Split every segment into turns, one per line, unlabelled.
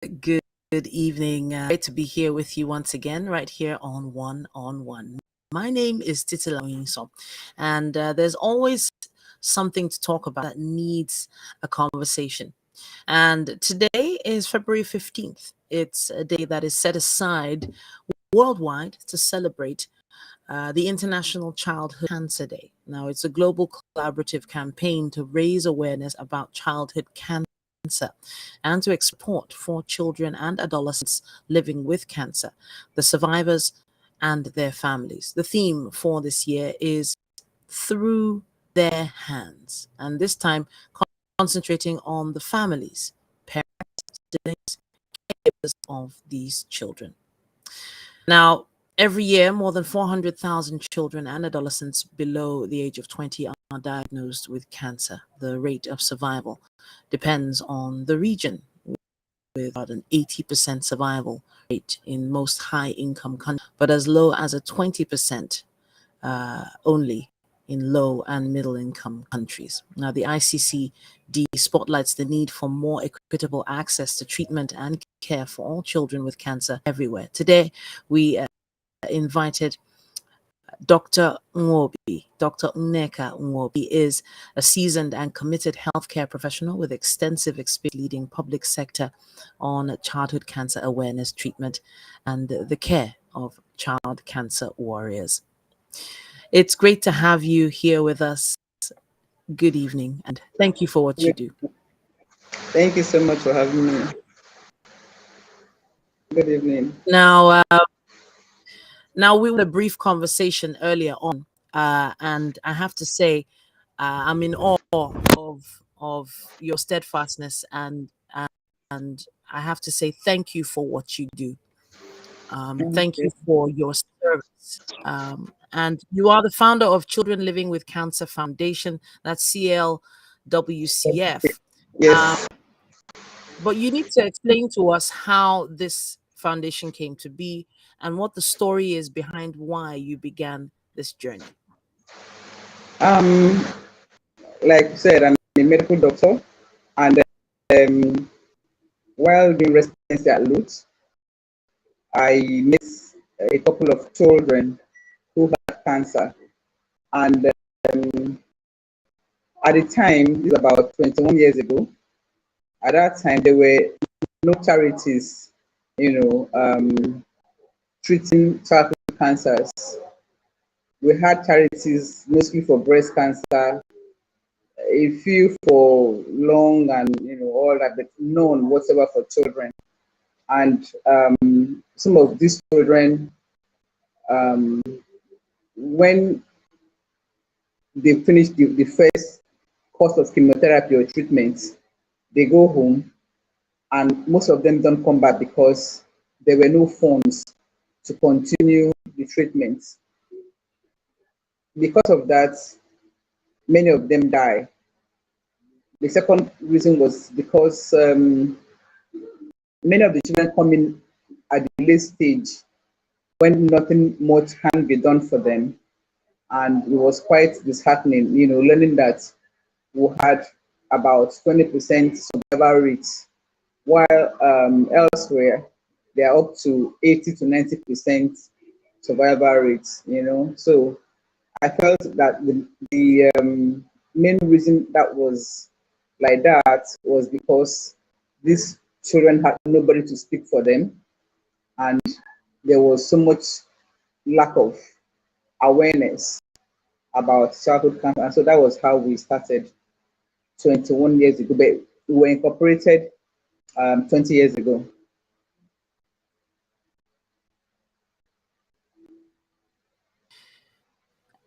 Good evening. Great to be here with you once again, right here on One on One. My name is Titila Oyinso, and there's always something to talk about that needs a conversation. And today is February 15th. It's a day that is set aside worldwide to celebrate the International Childhood Cancer Day. Now, it's a global collaborative campaign to raise awareness about childhood cancer and to export for children and adolescents living with cancer, the survivors and their families. The theme for this year is Through Their Hands, and this time concentrating on the families, parents, siblings, caregivers of these children. Now, every year, more than 400,000 children and adolescents below the age of 20 are diagnosed with cancer. The rate of survival depends on the region, with about an 80% survival rate in most high income countries, but as low as a 20% only in low and middle income countries. Now, the ICCD spotlights the need for more equitable access to treatment and care for all children with cancer everywhere. Today, we invited Dr. Nwobbi. Dr. Nneka Nwobbi is a seasoned and committed healthcare professional with extensive experience leading public sector on childhood cancer awareness, treatment, and the care of child cancer warriors. It's great to have you here with us. Good evening, and thank you for what you do.
Thank you so much for having me. Good evening.
Now, we had a brief conversation earlier on, and I have to say, I'm in awe of your steadfastness, and I have to say thank you for what you do. Thank you for your service. And you are the founder of Children Living with Cancer Foundation. That's CLWCF.
Yes.
But you need to explain to us how this foundation came to be and what the story is behind why you began this journey.
Um, like you said, I'm a medical doctor, and while doing residency at Lutz, I met a couple of children who had cancer, and at the time, this is about 21 years ago. At that time, there were no charities, treating childhood cancers. We had charities mostly for breast cancer, a few for lung and all that, but none whatsoever for children. And some of these children, um, when they finish the first course of chemotherapy or treatment, they go home, and most of them don't come back because there were no funds to continue the treatment. Because of that, many of them die. The second reason was because many of the children come in at the late stage when nothing much can be done for them. And it was quite disheartening, learning that we had about 20% survival rate, while elsewhere they are up to 80 to 90% survival rates, So I felt that the main reason that was like that was because these children had nobody to speak for them, and there was so much lack of awareness about childhood cancer. And so that was how we started 21 years ago, but we were incorporated 20 years ago.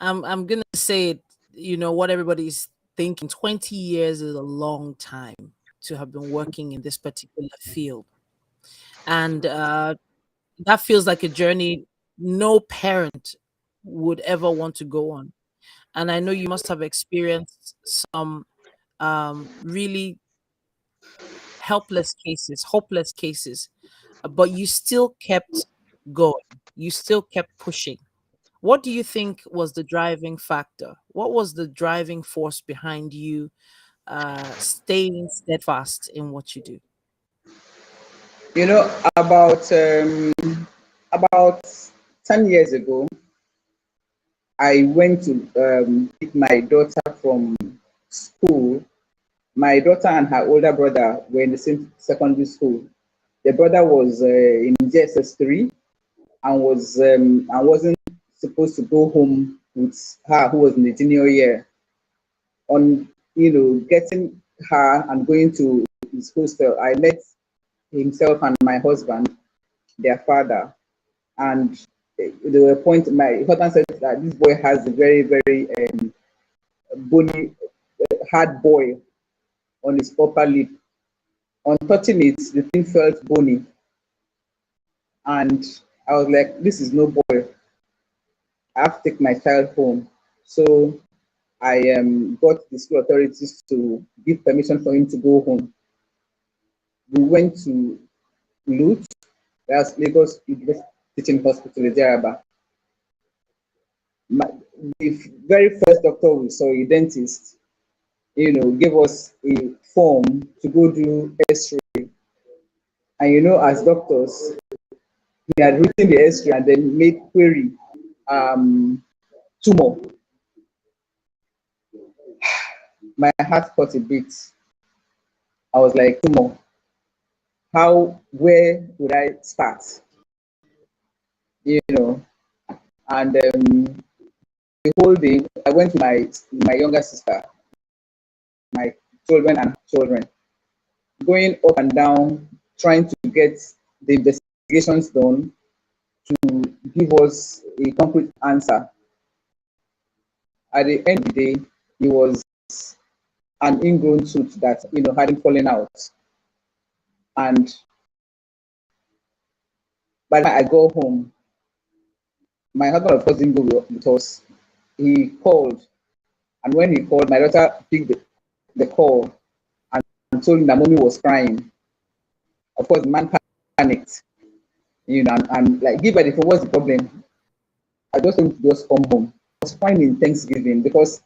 I'm gonna say, what everybody's thinking. 20 years is a long time to have been working in this particular field, and that feels like a journey no parent would ever want to go on. And I know you must have experienced some really helpless cases, hopeless cases, but you still kept going. You still kept pushing. What do you think was the driving factor? What was the driving force behind you staying steadfast in what you do?
You know, about 10 years ago, I went to pick my daughter from school. My daughter and her older brother were in the same secondary school. The brother was in JSS 3 and wasn't supposed to go home with her, who was in the junior year. On getting her and going to his hostel, I met himself and my husband, their father, and they were pointing. My husband said that this boy has a very very bony, hard boil on his upper lip. On touching it, the thing felt bony, and I was like, "This is no boy. I have to take my child home." So I got the school authorities to give permission for him to go home. We went to LUT, that's Lagos University Teaching Hospital, Ijeraba. The very first doctor we saw, a dentist, gave us a form to go do X-ray. And as doctors, he had written the X-ray and then made query, tumor. My heart caught a bit. I was like, tumor. Where would I start? And the whole day, I went to my younger sister, my children and children, going up and down, trying to get the investigations done to give us a concrete answer. At the end of the day, it was an ingrown tooth that hadn't fallen out. And by the time I go home, my husband of course didn't go with us. He called, and when he called, my daughter picked the call and told him that mommy was crying. Of course, the man panicked, and like, give her the phone, what's the problem? I just want to just come home. I was fine in Thanksgiving because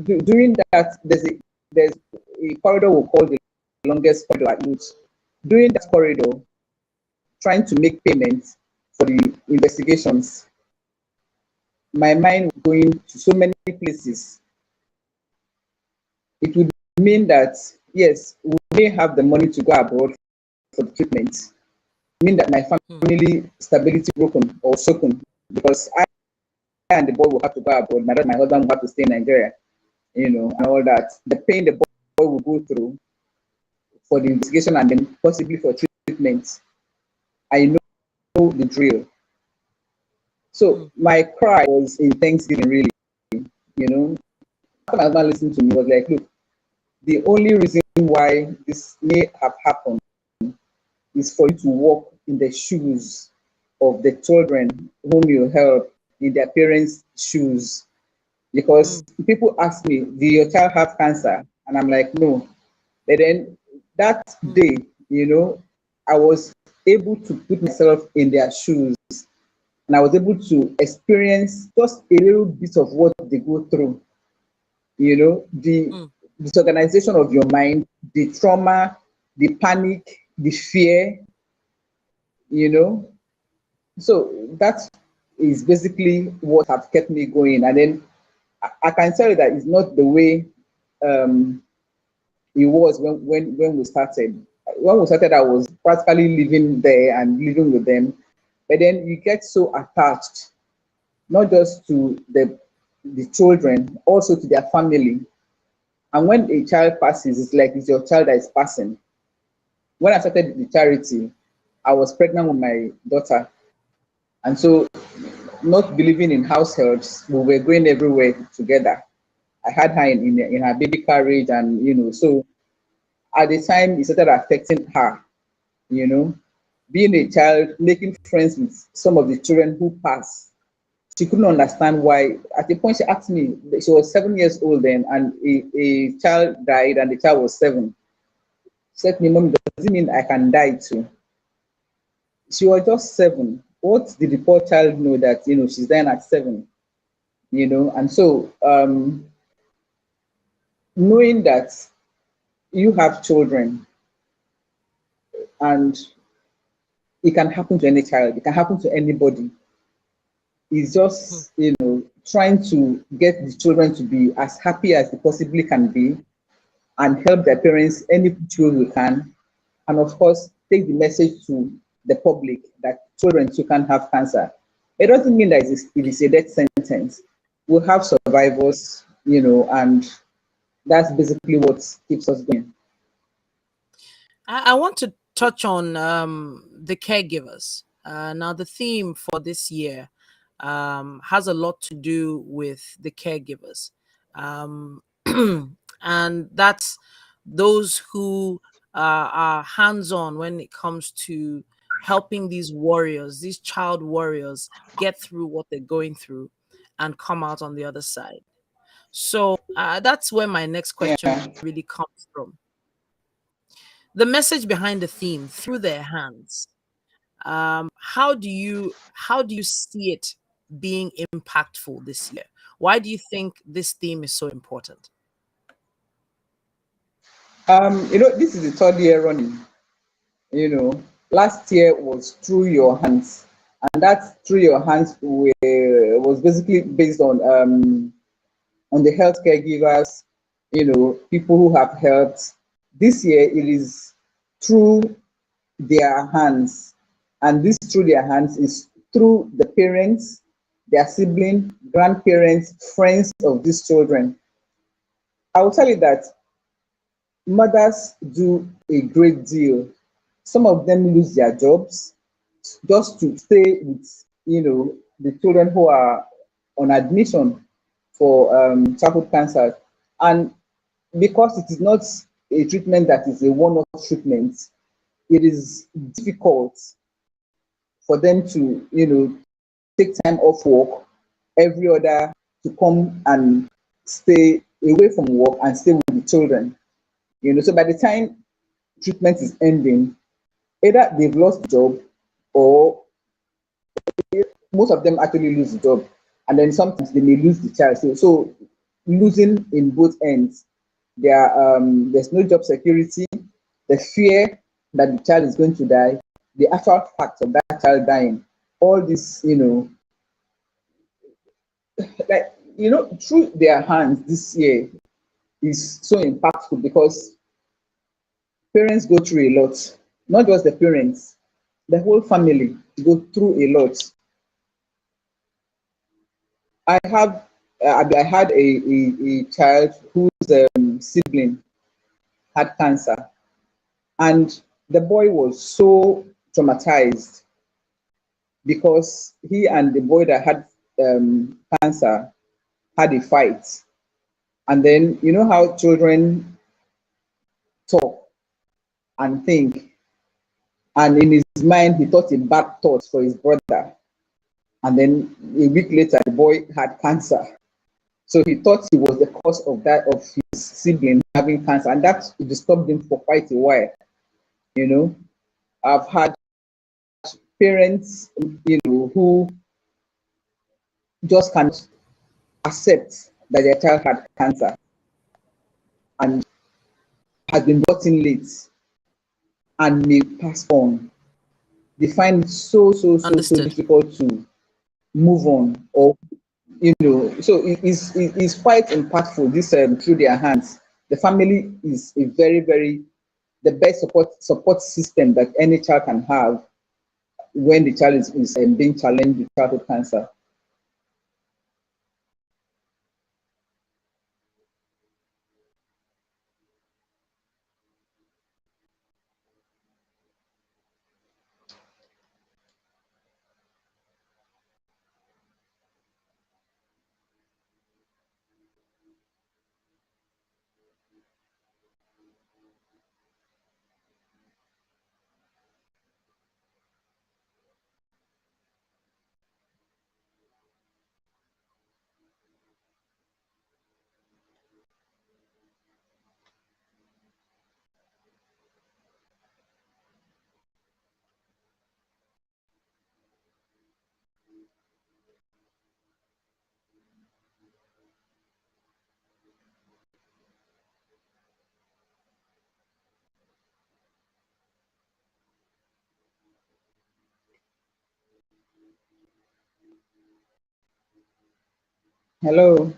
during that, there's a corridor we call the longest corridor at Lutz. During that corridor, trying to make payments for the investigations, my mind was going to so many places. It would mean that, yes, we may have the money to go abroad for the treatment. It mean that my family stability broken or shaken because I and the boy will have to go abroad. My husband will have to stay in Nigeria, and all that. The pain the boy will go through for the investigation and then possibly for treatment. I know the drill. So my cry was in Thanksgiving, really. After my husband listened to me, was like, look, the only reason why this may have happened is for you to walk in the shoes of the children whom you help, in their parents' shoes. Because people ask me, do your child have cancer? And I'm like, no. But then that day, I was able to put myself in their shoes and I was able to experience just a little bit of what they go through. The disorganization of your mind, the trauma, the panic, the fear, So that is basically what have kept me going. And then I can tell you that it's not the way it was when we started. When we started, I was practically living there and living with them. But then you get so attached, not just to the children, also to their family. And when a child passes, it's like it's your child that is passing. When I started the charity, I was pregnant with my daughter. And so, not believing in house helps, we were going everywhere together. I had her in her baby carriage, and so at the time it started affecting her, being a child, making friends with some of the children who pass. She couldn't understand why. At the point, she asked me, she was 7 years old then, and a child died, and the child was 7. She said to me, Mom, does it mean I can die too? She was just 7. What did the poor child know that she's dying at 7? And so knowing that you have children and it can happen to any child, it can happen to anybody. It's
Hmm.
just, trying to get the children to be as happy as they possibly can be and help their parents any which way we can. And of course, take the message to the public that children too can have cancer. It doesn't mean that it is a death sentence. We'll have survivors, and that's basically what keeps us going.
I want to touch on the caregivers. Now, the theme for this year has a lot to do with the caregivers. Um, and that's those who are hands on when it comes to helping these warriors, these child warriors, get through what they're going through and come out on the other side. So that's where my next question
Yeah.
really comes from. The message behind the theme, through their hands. How do you see it being impactful this year? Why do you think this theme is so important?
This is the third year running. Last year was through your hands, and that through your hands was basically based on the healthcare givers, people who have helped. This year it is through their hands, and this through their hands is through the parents, their siblings, grandparents, friends of these children. I will tell you that mothers do a great deal. Some of them lose their jobs just to stay with, the children who are on admission for childhood cancer. And because it is not a treatment that is a one-off treatment, it is difficult for them to, take time off work every other to come and stay away from work and stay with the children. So by the time treatment is ending, either they've lost the job or most of them actually lose the job. And then sometimes they may lose the child. So losing in both ends. There's no job security, the fear that the child is going to die, the actual fact of that child dying, all this, like, through their hands this year is so impactful because parents go through a lot, not just the parents, the whole family go through a lot. I have, I had a child whose sibling had cancer, and the boy was so traumatized because he and the boy that had cancer had a fight. And then, you know how children talk and think, and in his mind, he thought a bad thought for his brother. And then a week later, the boy had cancer. So he thought he was the cause of that, of his sibling having cancer, and that disturbed him for quite a while. You know, I've had parents, who just can't accept that their child had cancer and has been brought in late and may pass on. They find it so
Understood.
difficult to move on, or so it's quite impactful. This through their hands, the family is a very the best support system that any child can have when the child is being challenged with childhood cancer. Hello.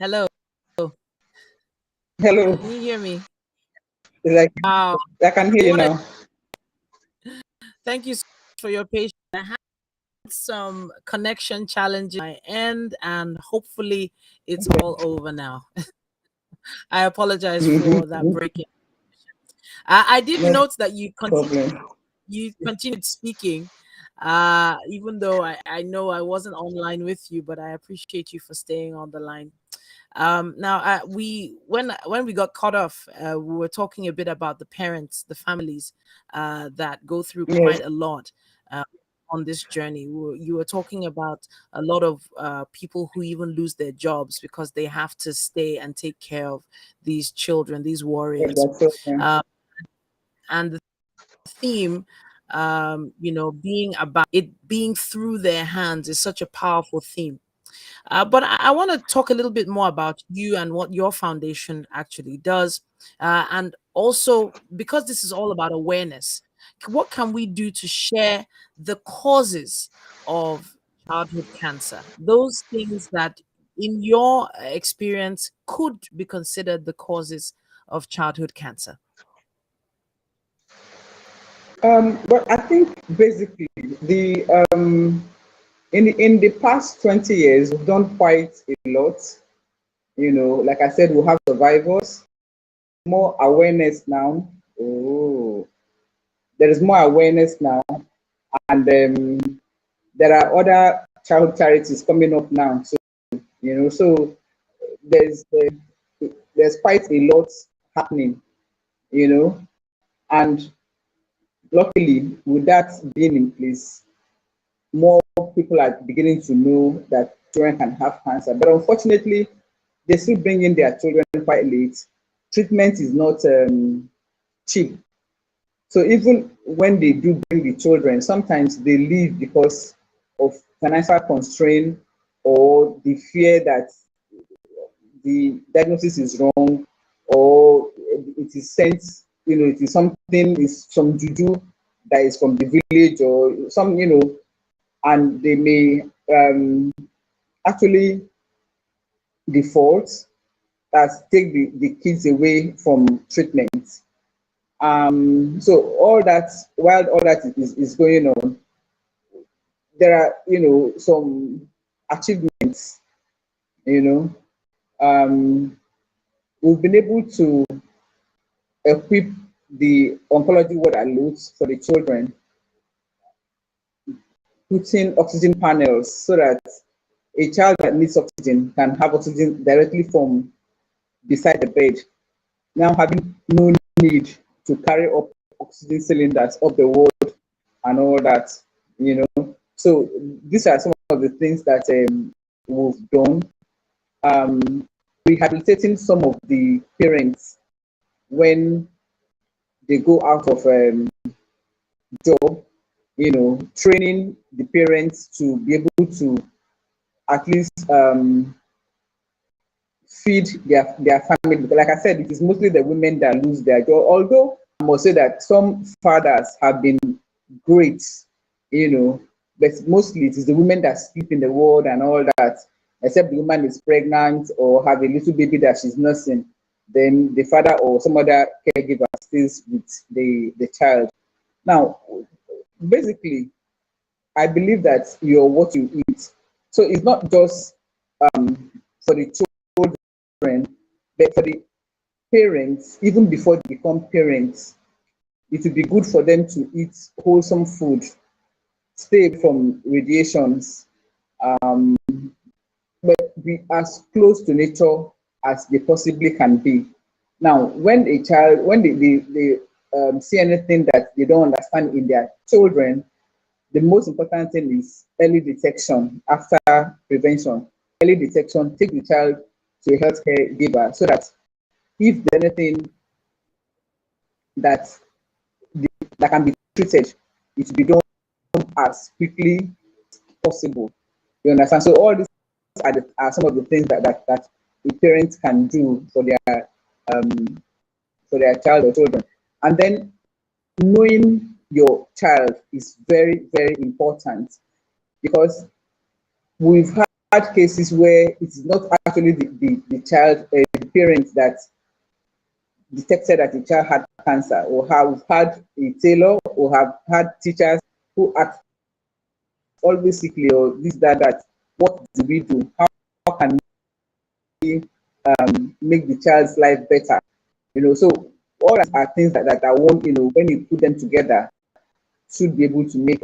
Hello.
Hello.
Can you hear me?
It's like
Wow.
I can hear
I
you
wanted
now.
Thank you for your patience. I had some connection challenges on my end, and hopefully it's all over now. I apologize for that breaking. I did
No
note that
problem.
you continued speaking, even though I know I wasn't online with you, but I appreciate you for staying on the line. Now, we when we got cut off, we were talking a bit about the parents, the families that go through
Yes,
quite a lot uh, on this journey. You were talking about a lot of people who even lose their jobs because they have to stay and take care of these children, these
yes,
warriors.
that's okay.
Uh, and the theme, being about it being through their hands is such a powerful theme. But I want to talk a little bit more about you and what your foundation actually does. And also, because this is all about awareness, what can we do to share the causes of childhood cancer? Those things that, in your experience, could be considered the causes of childhood cancer.
But I think basically the in the past 20 years we've done quite a lot. Like I said, we have survivors, more awareness now. Oh, there is more awareness now, and there are other child charities coming up now. So there's there's quite a lot happening. You know, and luckily, with that being in place, more people are beginning to know that children can have cancer. But unfortunately, they still bring in their children quite late. Treatment is not cheap. So even when they do bring the children, sometimes they leave because of financial constraint or the fear that the diagnosis is wrong or it is sent, it is something, is some juju that is from the village or some, and they may actually default, that take the kids away from treatment. So all that, while all that is going on, there are, some achievements, you know. We've been able to equip the oncology ward alert for the children, putting oxygen panels so that a child that needs oxygen can have oxygen directly from beside the bed, now having no need to carry up oxygen cylinders up the ward and all that, you know. So these are some of the things that we've done. Rehabilitating some of the parents when they go out of job, training the parents to be able to at least feed their family. Because like I said, it is mostly the women that lose their job. Although I must say that some fathers have been great, but mostly it is the women that sleep in the ward and all that. Except the woman is pregnant or have a little baby that she's nursing, then the father or some other caregiver stays with the child. Now, basically, I believe that you're what you eat. So it's not just for the children, but for the parents, even before they become parents, it would be good for them to eat wholesome food, stay from radiations, but be as close to nature as they possibly can be. Now, when a child, when they see anything that they don't understand in their children, the most important thing is early detection after prevention. Early detection, take the child to a healthcare giver so that if there's anything that that can be treated, it will be done as quickly as possible. You understand? So all these are some of the things that a parent can do um, for their child or children. And then knowing your child is very, very important because we've had cases where it's not actually the child, the parents that detected that the child had cancer, or have had a tailor, or have had teachers who act always sickly or this, that, what do we do? How can we make the child's life better? So all that are things that I want, when you put them together, should be able to make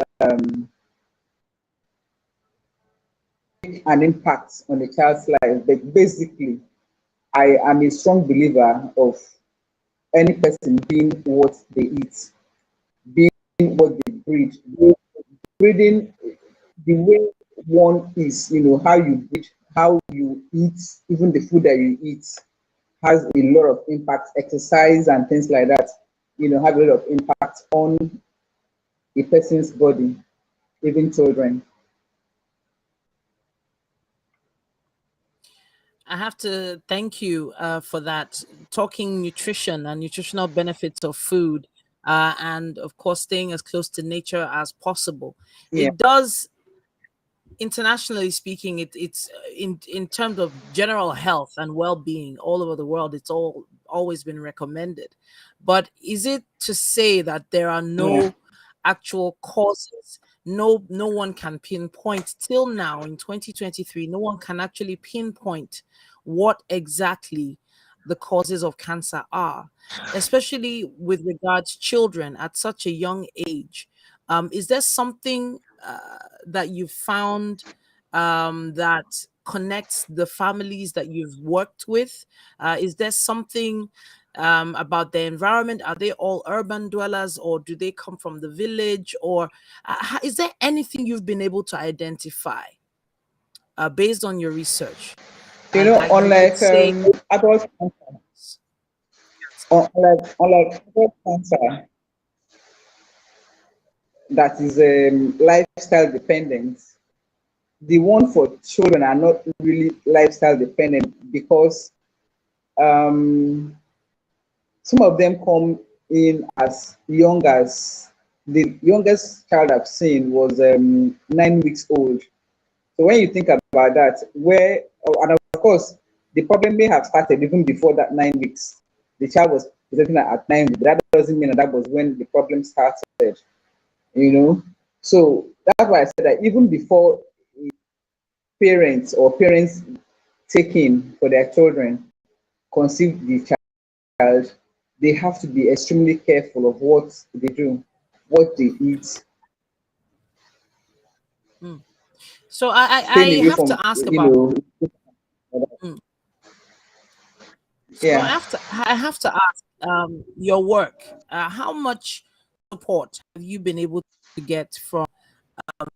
an impact on the child's life. But basically, I am a strong believer of any person being what they eat, being what they breed, breeding the way one is, how you breed, how you eat, even the food that you eat has a lot of impact. Exercise and things like that, have a lot of impact on a person's body, even children.
I have to thank you for that. Talking nutrition and nutritional benefits of food, and of course, staying as close to nature as possible.
Yeah.
It does, internationally speaking, it's in terms of general health and well-being all over the world, it's always been recommended. But is it to say that there are
Yeah.
no actual causes? No one can pinpoint till now in 2023. No one can actually pinpoint what exactly the causes of cancer are, especially with regards children at such a young age. Is there something that you've found that connects the families that you've worked with? Is there something about the environment? Are they all urban dwellers, or do they come from the village? Or is there anything you've been able to identify based on your research that you would
Unlike
say?
adult cancer, unlike adult cancer that is lifestyle dependent, the one for children are not really lifestyle dependent because um, some of them come in as young as the youngest child I've seen was 9 weeks old. So when you think about that, and of course, the problem may have started even before that 9 weeks. The child was presenting at 9 weeks, but that doesn't mean that was when the problem started, you know. So that's why I said that even before parents taking for their children conceive the child, they have to be extremely careful of what they do, what they eat,
Mm. So I
staying away
have
from,
to ask about. Mm. So
yeah.
I have to ask your work. How much support have you been able to get from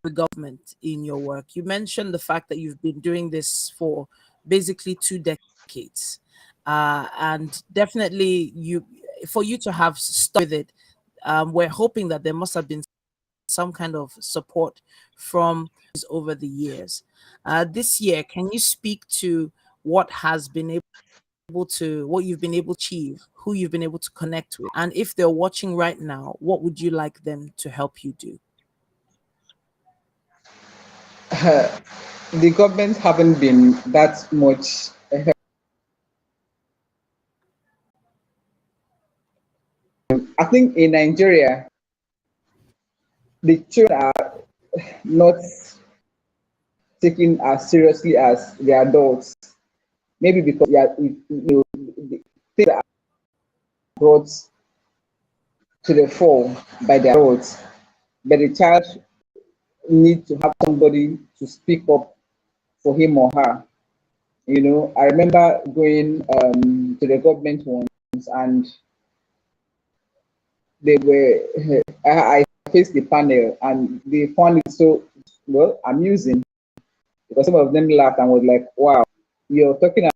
the government in your work? You mentioned the fact that you've been doing this for basically 2 decades, and definitely for you to have stuck with it. We're hoping that there must have been some kind of support from over the years. This year, can you speak to what has been what you've been able to achieve, who you've been able to connect with, and if they're watching right now, what would you like them to help you do?
The government haven't been that much. I think in Nigeria, the children are not taken as seriously as the adults. Maybe because the things are brought to the fore by the adults, but the child needs to have somebody to speak up for him or her. I remember going to the government once, and they were I faced the panel, and they found it so well amusing because some of them laughed and was like, "Wow, you're talking about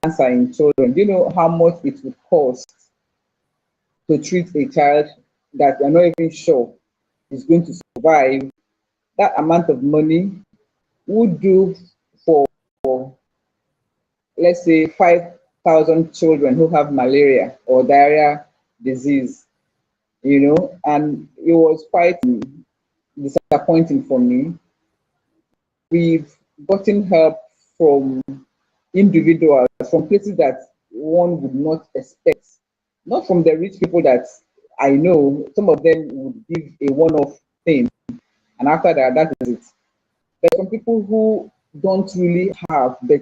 cancer in children. Do you know how much it would cost to treat a child that you're not even sure is going to survive? That amount of money would do for, let's say, 5,000 children who have malaria or diarrhea disease, and it was quite disappointing for me. We've gotten help from individuals from places that one would not expect, not from the rich people that I know. Some of them would give a one-off sustain. And after that, that is it. There are some people who don't really have, but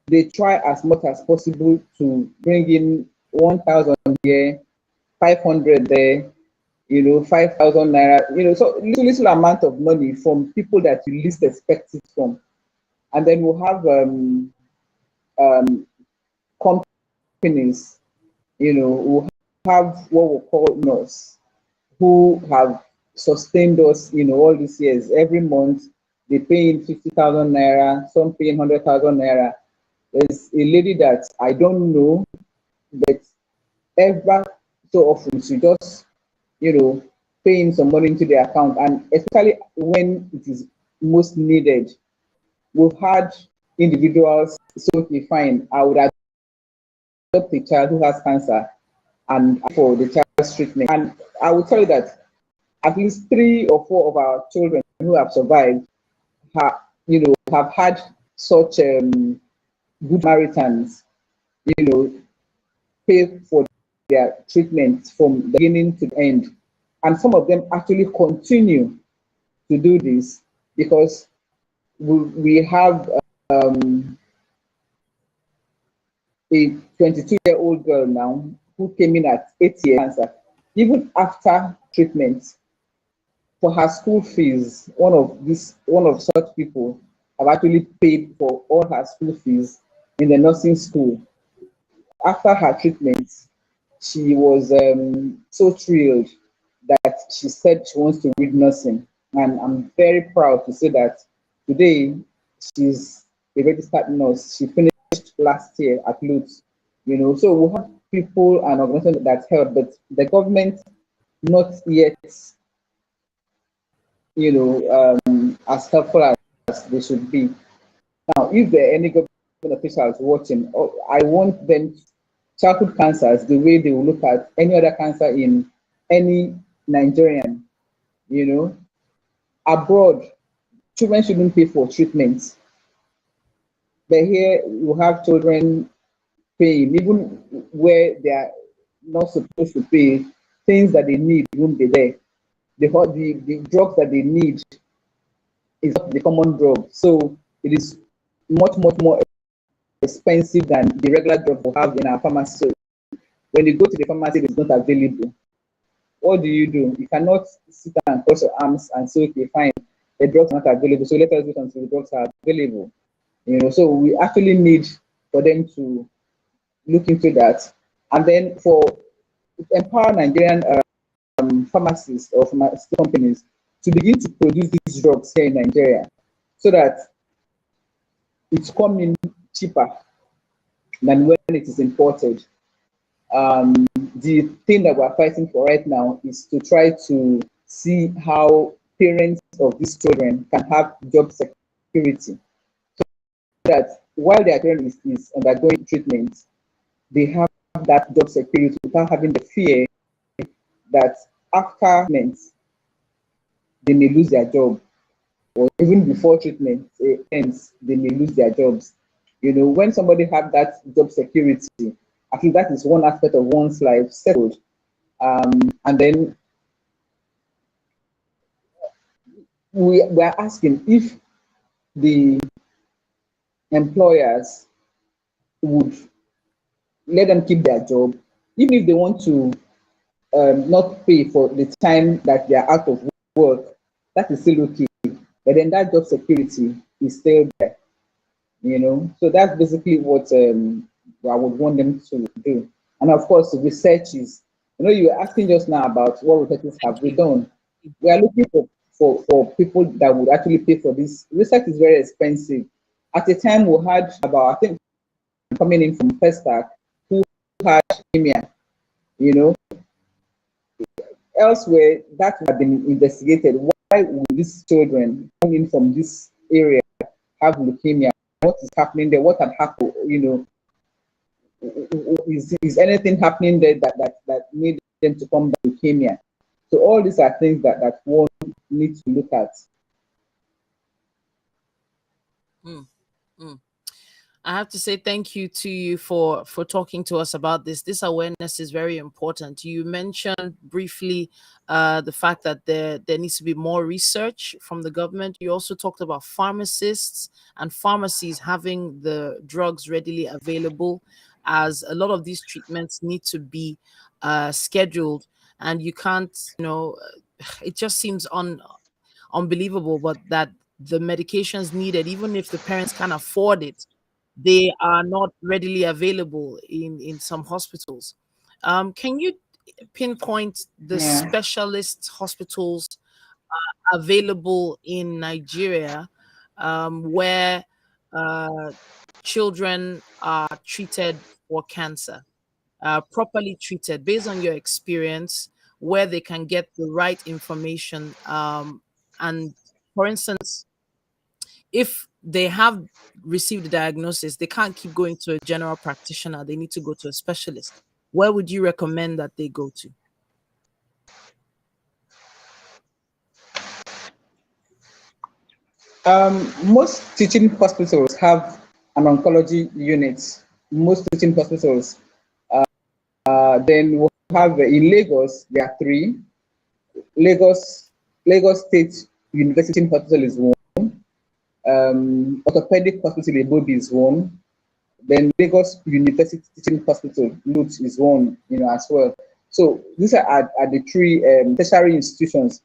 they try as much as possible to bring in 1,000 here, 500 there, 5,000 naira, so little amount of money from people that you least expect it from. And then we'll have companies, who have what we call nurse, who have sustained us, all these years. Every month they pay in 50,000 naira, some paying 100,000 naira. There's a lady that I don't know, but ever so often she just, paying some money into the account, and especially when it is most needed. We've had individuals say, okay, fine, I would adopt a child who has cancer and for the child's treatment. And I will tell you that at least 3 or 4 of our children who have survived have had such good Samaritans, pay for their treatment from the beginning to the end. And some of them actually continue to do this because we have a 22-year-old girl now who came in at 8 years cancer. Even after treatment, for her school fees, one of such people have actually paid for all her school fees in the nursing school. After her treatment, she was so thrilled that she said she wants to read nursing. And I'm very proud to say that today she's a registered nurse. She finished last year at Lutz. So we have people and organizations that help, but the government not yet, as helpful as they should be. Now, if there are any government officials watching, I want them childhood cancers the way they will look at any other cancer in any Nigerian, abroad, children shouldn't pay for treatment. But here you have children paying, even where they are not supposed to pay, things that they need won't be there. The drugs that they need is not the common drug. So it is much, much more expensive than the regular drug we have in our pharmacy. So when you go to the pharmacy, it is not available. What do? You cannot sit and cross your arms and say, okay, fine, the drugs are not available, so let us wait until the drugs are available. So we actually need for them to look into that. And then for empower Nigerian pharmacists or pharmaceutical companies to begin to produce these drugs here in Nigeria so that it's coming cheaper than when it is imported. The thing that we're fighting for right now is to try to see how parents of these children can have job security so that while their children is undergoing treatment, they have that job security without having the fear that after treatment they may lose their job, or even before treatment ends, they may lose their jobs. When somebody have that job security, I think that is one aspect of one's life settled. And then we are asking if the employers would let them keep their job, even if they want to not pay for the time that they are out of work, that is still okay. But then that job security is still there, So that's basically what I would want them to do. And of course, the research is, you were asking just now about what researches have we done. We are looking for people that would actually pay for this. Research is very expensive. At the time, we had about, I think, coming in from Pestac, who had leukemia, Elsewhere, that would have been investigated. Why would these children coming in from this area have leukemia? What is happening there? What had happened? Is anything happening there that made them to come back with leukemia? So all these are things that one needs to look at.
Mm, mm. I have to say thank you to you for talking to us about this. This awareness is very important. You mentioned briefly the fact that there needs to be more research from the government. You also talked about pharmacists and pharmacies having the drugs readily available, as a lot of these treatments need to be scheduled, and you can't, it just seems unbelievable, but that the medications needed, even if the parents can afford it, they are not readily available in some hospitals. Can you pinpoint the
Yeah.
specialist hospitals available in Nigeria, where uh, children are treated for cancer, properly treated, based on your experience, where they can get the right information? And for instance, if they have received a diagnosis, they can't keep going to a general practitioner, they need to go to a specialist. Where would you recommend that they go to?
Most teaching hospitals have an oncology unit. Most teaching hospitals. Then we have in Lagos, there are three. Lagos, Lagos State University Hospital is one. Orthopedic Hospital Ebobi is one. Then Lagos University Teaching Hospital Lutz is one, as well. So these are the three tertiary institutions.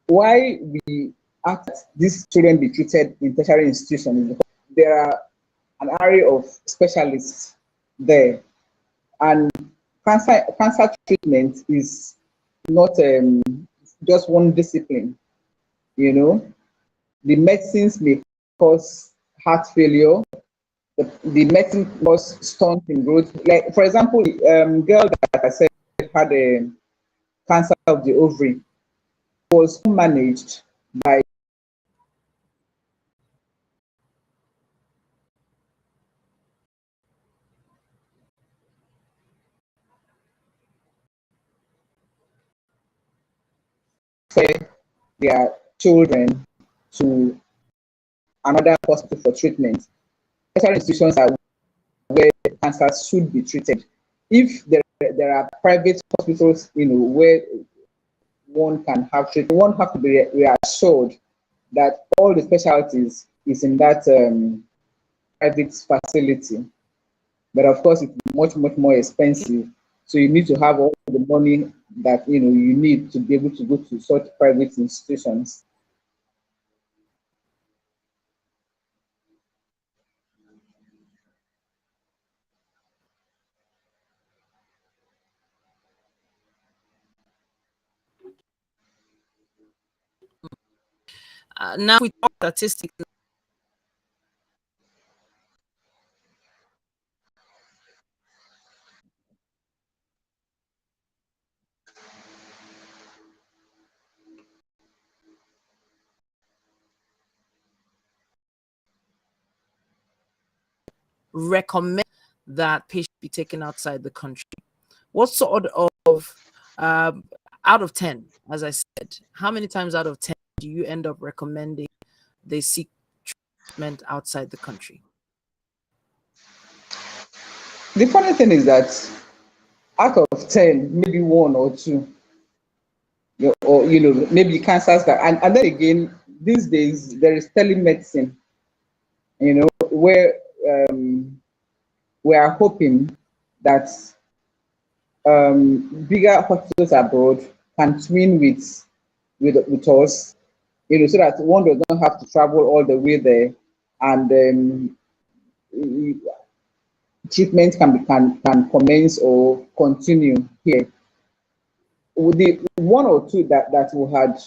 Why we ask these children be treated in tertiary institutions is because there are an array of specialists there, and cancer treatment is not just one discipline. You know, the medicines may cause heart failure. The medicine cause stunts in growth. Like for example, the girl that I said had a cancer of the ovary was managed by their children to another hospital for treatment. Tertiary institutions are where cancer should be treated. If there are private hospitals, where one can have treatment, one have to be reassured that all the specialties is in that private facility. But of course, it's much more expensive. So you need to have all the money that you need to be able to go to such private institutions.
Now we talk statistics. Recommend that patients be taken outside the country. What sort of um, out of 10, as I said, how many times out of 10 do you end up recommending they seek treatment outside the country?
The funny thing is that out of 10, maybe one or two, or maybe cancers that, and then again, these days there is telemedicine, where we are hoping that bigger hospitals abroad can twin with us, so that one does not have to travel all the way there, and treatment can commence or continue here. With the one or two that we had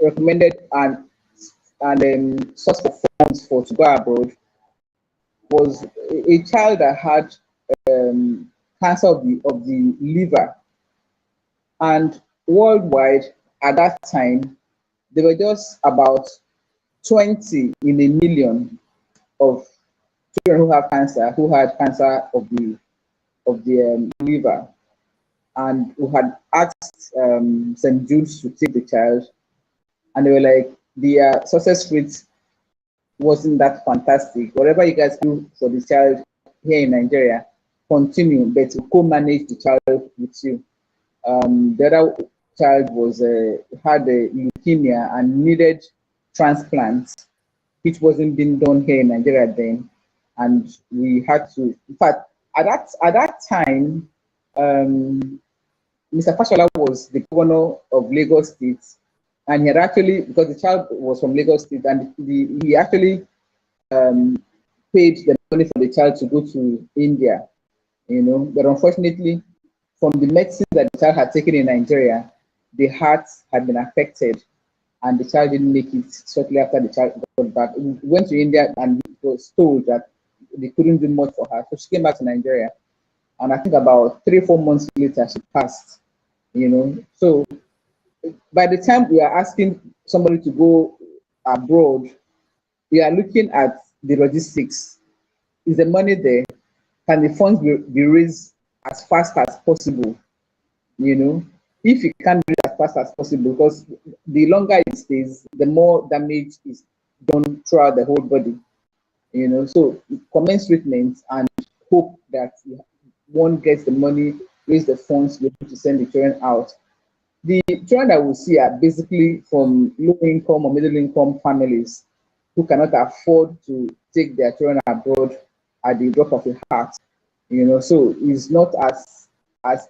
recommended and source of funds for to go abroad was a child that had cancer of the liver, and worldwide at that time there were just about 20 in a million of children who had cancer of the liver, and we had asked St. Jude's to take the child, and they were like, the success rate wasn't that fantastic. Whatever you guys do for the child here in Nigeria, continue, but co-manage the child with you. The other child was had a leukemia and needed transplant, which wasn't being done here in Nigeria then, and we had to. In fact, at that time, Mr. Fashola was the governor of Lagos State, and he had actually, because the child was from Lagos State, and he actually um, paid the money for the child to go to India, But unfortunately, from the medicine that the child had taken in Nigeria, the heart had been affected, and the child didn't make it shortly after the child got back. We went to India and was told that they couldn't do much for her, so she came back to Nigeria. And I think about 3 or 4 months later, she passed. So by the time we are asking somebody to go abroad, we are looking at the logistics. Is the money there? Can the funds be raised as fast as possible? If you can't do it as fast as possible, because the longer it stays, the more damage is done throughout the whole body. So commence treatment and hope that one gets the money, raise the funds, be able to send the children out. The children that we see are basically from low income or middle income families who cannot afford to take their children abroad at the drop of a hat. So it's not as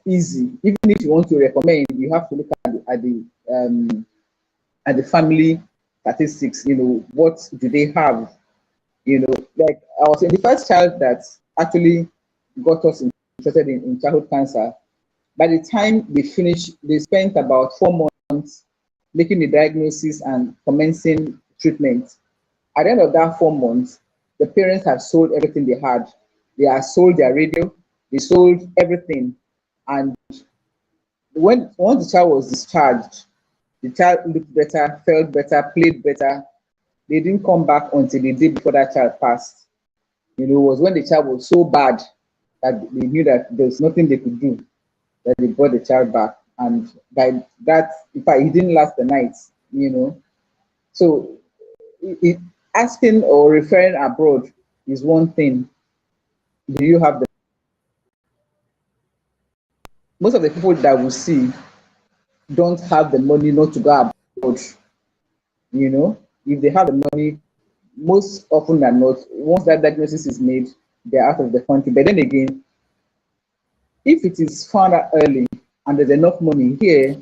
easy. Even if you want to recommend, you have to look at the family statistics. What do they have? Like I was saying, the first child that actually got us interested in childhood cancer. By the time they finished, they spent about 4 months making the diagnosis and commencing treatment. At the end of that 4 months, the parents have sold everything they had. They have sold their radio, they sold everything. And once the child was discharged, the child looked better, felt better, played better. They didn't come back until the day before that child passed. It was when the child was so bad that they knew that there's nothing they could do, that they brought the child back. And by that, in fact, he didn't last the night. So asking or referring abroad is one thing. Do you have the most of the people that we see don't have the money not to go abroad. If they have the money, most often than not, once that diagnosis is made, they're out of the country. But then again, if it is found out early and there's enough money here,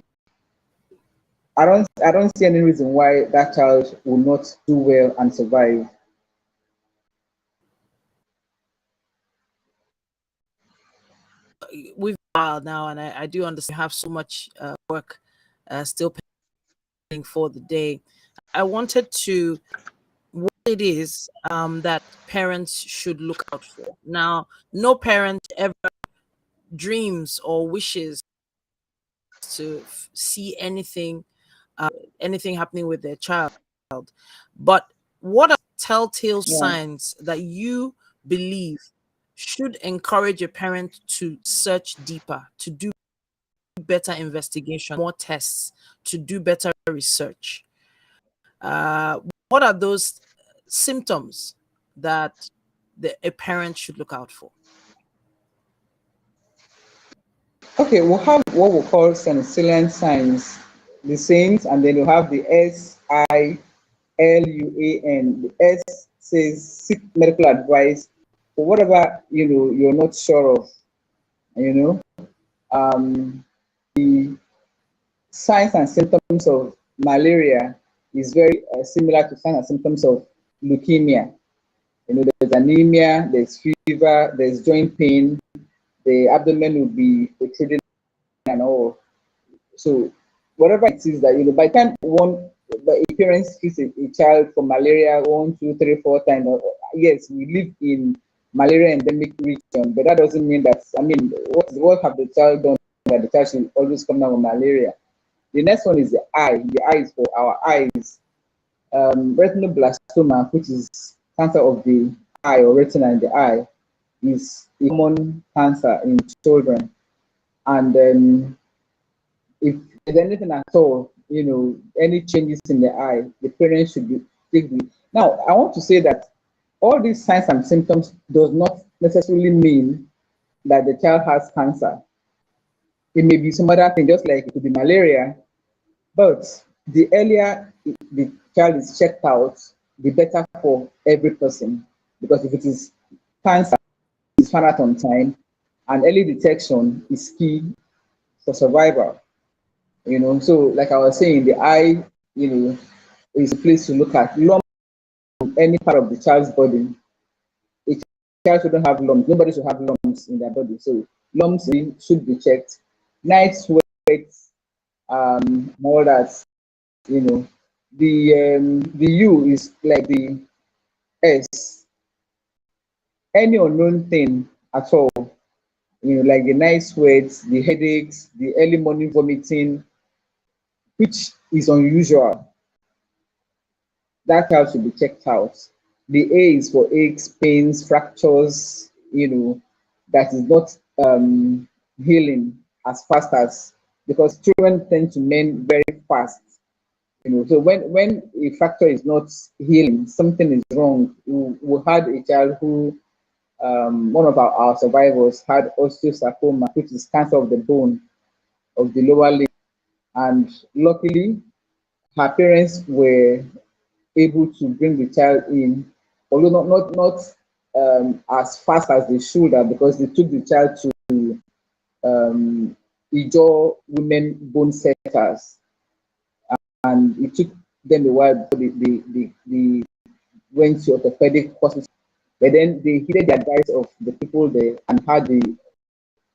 I don't see any reason why that child will not do well and survive.
We've filed now, and I do understand you have so much work still pending for the day. I wanted to what it is that parents should look out for. Now, no parent ever dreams or wishes to see anything happening with their child. But what are telltale
Yeah.
signs that you believe should encourage a parent to search deeper, to do better investigation, more tests, to do better research? What are those symptoms that a parent should look out for?
Okay, we'll have what we call salient signs, the saints, and then you have the SILUAN. The S says seek medical advice for whatever you're not sure of. You know, the signs and symptoms of malaria is very similar to signs and symptoms of leukemia. There's anemia, there's fever, there's joint pain, the abdomen will be protruding and all. So whatever it is that by the time a parent treats a child for malaria 1, 2, 3, 4 times, yes, we live in malaria endemic region, but that doesn't mean that. I mean, what have the child done that the child should always come down with malaria? The next one is the eye. The eye is for our eyes. Retinoblastoma, which is cancer of the eye or retina in the eye, is a common cancer in children. And if there's anything at all, any changes in the eye, the parents should take Now, I want to say that all these signs and symptoms does not necessarily mean that the child has cancer. It may be some other thing, just like it could be malaria. But the earlier the child is checked out, the better for every person. Because if it is cancer, it's found out on time, and early detection is key for survival. So like I was saying, the eye, is a place to look at. Lumps on any part of the child's body. A child shouldn't have lumps. Nobody should have lumps in their body. So lumps should be checked. Night sweats, all that. You know, the U is like the S. Any unknown thing at all. Like the night sweats, the headaches, the early morning vomiting, which is unusual. That child should be checked out. The A is for aches, pains, fractures, that is not healing as fast as, because children tend to mend very fast. So when a fracture is not healing, something is wrong. We had a child who, one of our survivors had osteosarcoma, which is cancer of the bone of the lower limb. And luckily, her parents were able to bring the child in, although not as fast as they should have, because they took the child to Ijo women bone setters, and it took them a while before they went to orthopedic hospital. But then they heeded the advice of the people there and had the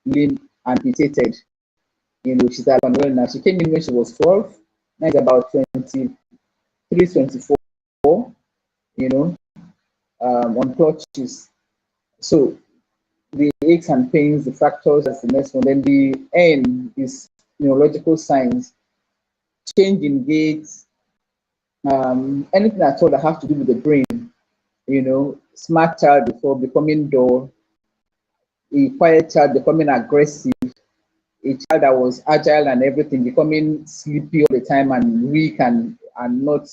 limb amputated. She's alive and well now. She came in when she was 12. Now it's about 23, 24, on clutches. So the aches and pains, the fractures, that's the next one. Then the N is neurological signs, change in gait, anything at all that has to do with the brain. Smart child before becoming dull, a quiet child becoming aggressive, a child that was agile and everything becoming sleepy all the time and weak and not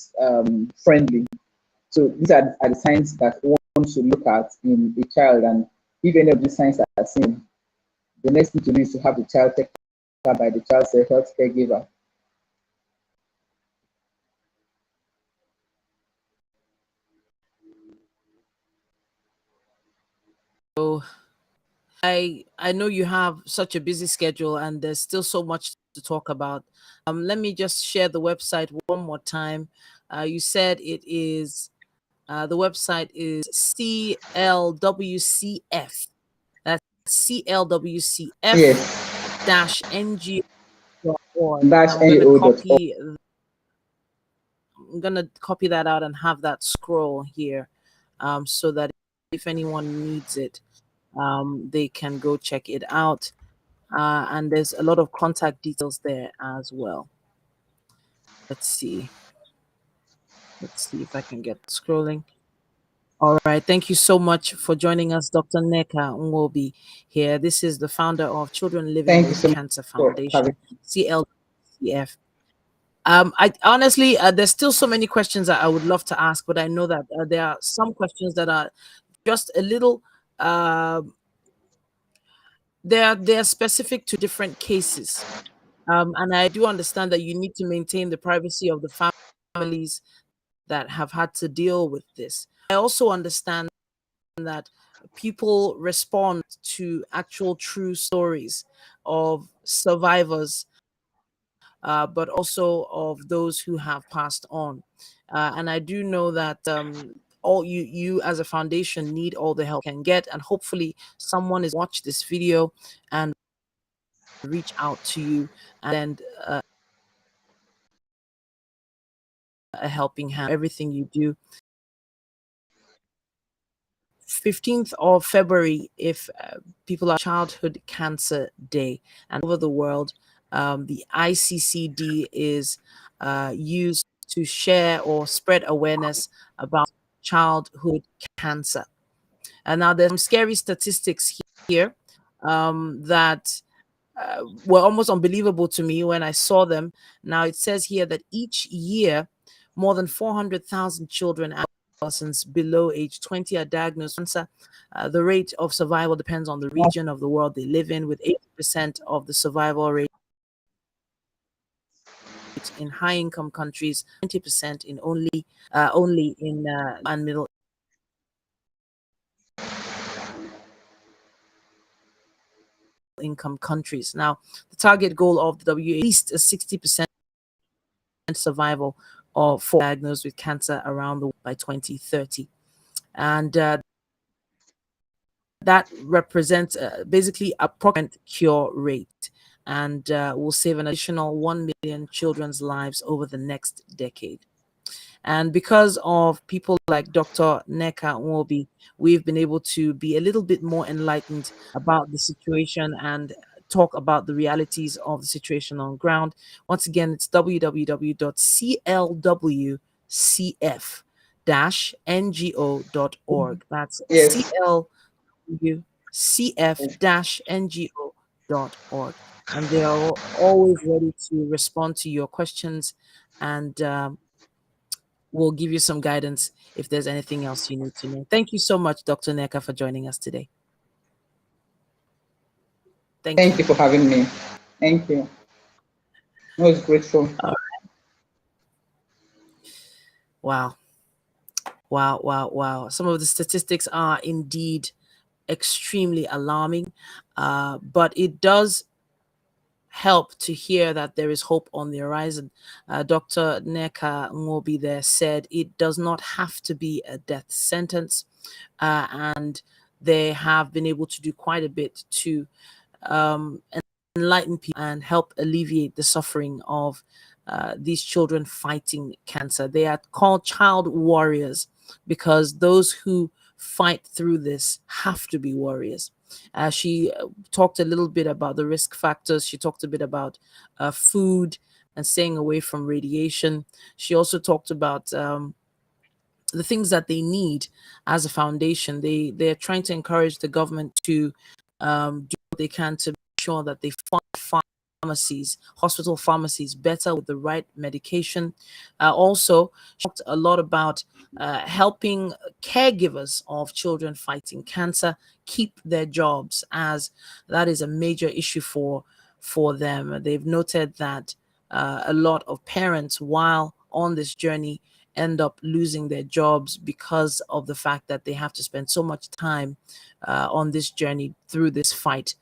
friendly. So these are the signs that one should look at in a child. And if any of these signs are seen, the next thing to do is to have the child taken care by the child's health caregiver.
So I know you have such a busy schedule and there's still so much to talk about. Let me just share the website one more time. You said it is the website is CLWCF. That's CLWCF
Yes,
NGO.org. And
dash
I'm gonna
ngo.org.
copy that out and have that scroll here, so that if anyone needs it, they can go check it out. And there's a lot of contact details there as well. Let's see. Let's see if I can get scrolling. All right. Thank you so much for joining us, Dr. Nneka Nwobbi here. This is the founder of Children Living
Thank you
with
so much
Cancer
for having
Foundation, CLCF. I honestly, there's still so many questions that I would love to ask, but I know that there are some questions that are just a little, uh, they're specific to different cases. And I do understand that you need to maintain the privacy of the families that have had to deal with this. I also understand that people respond to actual true stories of survivors, but also of those who have passed on. And I do know that all you as a foundation need all the help you can get, and hopefully someone is watch this video and reach out to you and a helping hand, everything you do. 15th of February, if people are Childhood Cancer Day, and over the world, the ICCD is used to share or spread awareness about childhood cancer. And now there's some scary statistics here that were almost unbelievable to me when I saw them. Now it says here that each year, more than 400,000 children persons below age 20 are diagnosed with cancer. The rate of survival depends on the region of the world they live in, with 80% of the survival rate in high-income countries, 20% in only in and middle income countries. Now, the target goal of the WHO is at least a 60% survival for diagnosed with cancer around the world by 2030, and that represents basically a approximate cure rate, and will save an additional 1 million children's lives over the next decade. And because of people like Dr. Nneka Nwobbi, we've been able to be a little bit more enlightened about the situation and talk about the realities of the situation on ground. Once again, it's www.clwcf-ngo.org. That's
Yes.
clwcf-ngo.org. And they are always ready to respond to your questions, and we'll give you some guidance if there's anything else you need to know. Thank you so much, Dr. Nneka, for joining us today. Thank
Thank
you.
you for having me. Thank you. I was grateful.
Wow. Wow, wow, wow. Some of the statistics are indeed extremely alarming, but it does help to hear that there is hope on the horizon. Dr. Nneka Nwobbi there said it does not have to be a death sentence, and they have been able to do quite a bit to enlighten people and help alleviate the suffering of these children fighting cancer. They are called child warriors because those who fight through this have to be warriors. She talked a little bit about the risk factors. She talked a bit about food and staying away from radiation. She also talked about the things that they need as a foundation. They're trying to encourage the government to do what they can to make sure that they fund pharmacies, hospital pharmacies, better with the right medication. Also, she talked a lot about helping caregivers of children fighting cancer keep their jobs, as that is a major issue for them. They've noted that a lot of parents, while on this journey, end up losing their jobs because of the fact that they have to spend so much time on this journey through this fight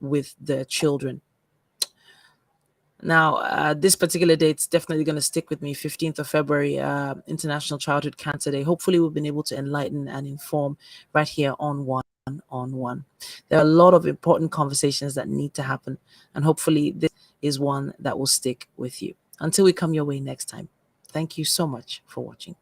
with the children. Now, this particular date's definitely going to stick with me, 15th of February, International Childhood Cancer Day. Hopefully, we've been able to enlighten and inform right here on One on One. There are a lot of important conversations that need to happen, and hopefully this is one that will stick with you. Until we come your way next time, thank you so much for watching.